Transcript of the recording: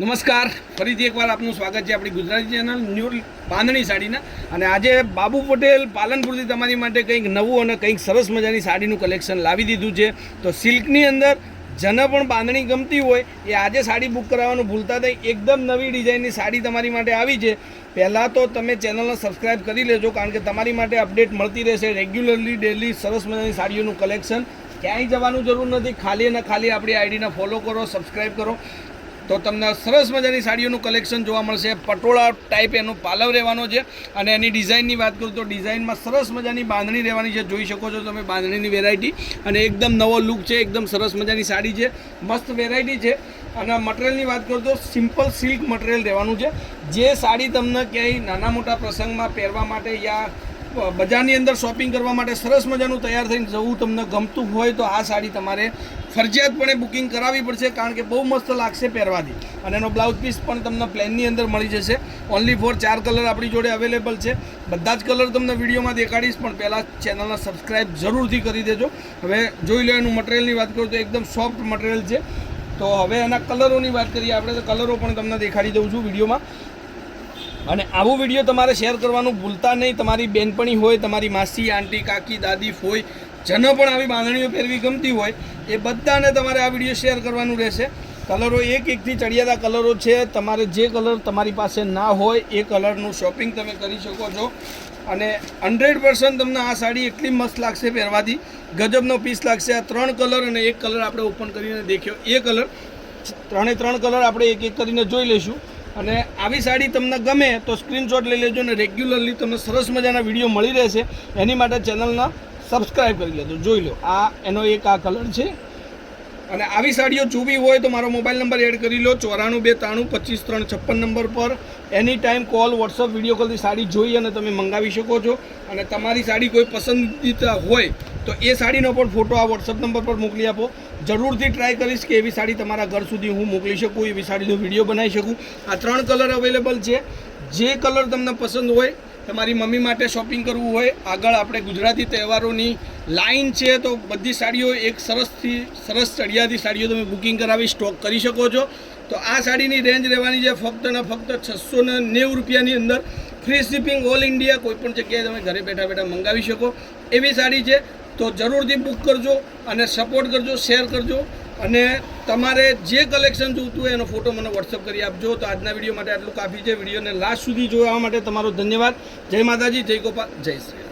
નમસ્કાર, ફરીથી એકવાર આપનું સ્વાગત છે આપણી ગુજરાતી ચેનલ ન્યૂ બાંધણી સાડીના. અને આજે બાબુ પટેલ પાલનપુરથી તમારી માટે કંઈક નવું અને કંઈક સરસ મજાની સાડીનું કલેક્શન લાવી દીધું છે. તો સિલ્કની અંદર જેને પણ બાંધણી ગમતી હોય એ આજે સાડી બુક કરાવવાનું ભૂલતા નહીં. એકદમ નવી ડિઝાઇનની સાડી તમારી માટે આવી છે. પહેલાં તો તમે ચેનલને સબસ્ક્રાઈબ કરી લેજો, કારણ કે તમારી માટે અપડેટ મળતી રહેશે રેગ્યુલરલી ડેલી સરસ મજાની સાડીઓનું કલેક્શન. ક્યાંય જવાનું જરૂર નથી, ખાલી અને ખાલી આપણી આઈડીને ફોલો કરો, સબસ્ક્રાઈબ કરો તો તમને સરસ મજાની સાડીઓનું કલેક્શન જોવા મળશે. પટોળા ટાઈપ એનો પાલવ રહેવાનો છે. અને એની ડિઝાઇનની વાત કરું તો ડિઝાઇનમાં સરસ મજાની બાંધણી રહેવાની છે. જોઈ શકો છો તમે બાંધણીની વેરાયટી, અને એકદમ નવો લુક છે. એકદમ સરસ મજાની સાડી છે, મસ્ત વેરાયટી છે. અને મટીરિયલની વાત કરું તો સિમ્પલ સિલ્ક મટીરિયલ રહેવાનું છે. જે સાડી તમને ક્યાંય નાના મોટા પ્રસંગમાં પહેરવા માટે યા બજારની અંદર શોપિંગ કરવા માટે સરસ મજાનું તૈયાર થઈને જવું તમને ગમતું હોય તો આ સાડી તમારે ફરજિયાતપણે બુકિંગ કરાવવી પડશે, કારણ કે બહુ મસ્ત લાગશે પહેરવાથી. અને એનો બ્લાઉઝ પીસ પણ તમને પ્લેનની અંદર મળી જશે. ઓનલી ફોર 4 કલર આપણી જોડે અવેલેબલ છે. બધા જ કલર તમને વિડીયોમાં દેખાડીશ, પણ પહેલાં ચેનલને સબસ્ક્રાઈબ જરૂરથી કરી દેજો. હવે જોઈ લો એનું મટીરિયલની વાત કરું તો એકદમ સોફ્ટ મટીરિયલ છે. તો હવે એના કલરોની વાત કરીએ આપણે, તો કલરો પણ તમને દેખાડી દઉં છું વિડીયોમાં. અને આવું વિડીયો તમારે શેર કરવાનું ભૂલતા નહીં. તમારી બેનપણી હોય, તમારી માસી, આંટી, કાકી, દાદી, ફોઈ, જેને પણ આવી બાંધણીઓ પહેરવી ગમતી હોય એ બધાને તમારે આ વિડીયો શેર કરવાનું રહેશે. કલરો એકથી ચડિયાતા કલરો છે. તમારે જે કલર તમારી પાસે ના હોય એ કલરનું શોપિંગ તમે કરી શકો છો. અને 100% તમને આ સાડી એટલી મસ્ત લાગશે પહેરવાથી, ગજબનો પીસ લાગશે. આ 3 કલર અને એક કલર આપણે ઓપન કરીને દેખ્યો, એ કલર 3 કલર આપણે એક કરીને જોઈ લઈશું. અને આવી સાડી તમને ગમે તો સ્ક્રીનશોટ લઈ લેજો, અને રેગ્યુલરલી તમને સરસ મજાના વિડીયો મળી રહેશે. એની માટે ચેનલના સબસ્ક્રાઈબ કરી લેજો. જોઈ લો, આ એનો એક આ કલર છે. અને આવી સાડીઓ જોવી હોય તો મારો મોબાઈલ નંબર એડ કરી લો, 9423255356 નંબર પર any time call, WhatsApp, video કોલથી સાડી જોઈ અને તમે મંગાવી શકો છો. અને તમારી સાડી કોઈ પસંદીદા હોય તો એ સાડીનો પણ ફોટો આ વોટ્સઅપ નંબર પર મોકલી આપો. જરૂરથી ટ્રાય કરીશ કે એવી સાડી તમારા ઘર સુધી હું મોકલી શકું, એવી સાડીનો વિડીયો બનાવી શકું. આ 3 કલર અવેલેબલ છે. જે કલર તમને પસંદ હોય, તમારી મમ્મી માટે શોપિંગ કરવું હોય, આગળ આપણે ગુજરાતી તહેવારોની લાઈન છે, તો બધી સાડીઓ એક સરસથી સરસ ચડિયાતી સાડીઓ તમે બુકિંગ કરાવી સ્ટોક કરી શકો છો. તો આ સાડીની રેન્જ રહેવાની છે ફક્ત ને ફક્ત 690 રૂપિયાની અંદર. ફ્રી શિપિંગ ઓલ ઇન્ડિયા, કોઈપણ જગ્યાએ તમે ઘરે બેઠા બેઠા મંગાવી શકો એવી સાડી છે. તો જરૂરથી બુક કરજો અને સપોર્ટ કરજો, શેર કરજો. અને તમારે જે કલેક્શન જોઈતું હોય એનો ફોટો મને વોટ્સઅપ કરી આપજો. તો આજના વિડીયો માટે આટલું કાફી છે. વિડીયોને લાસ્ટ સુધી જોવા માટે તમારો ધન્યવાદ. જય માતાજી, જય ગોપાલ, જય શ્રી.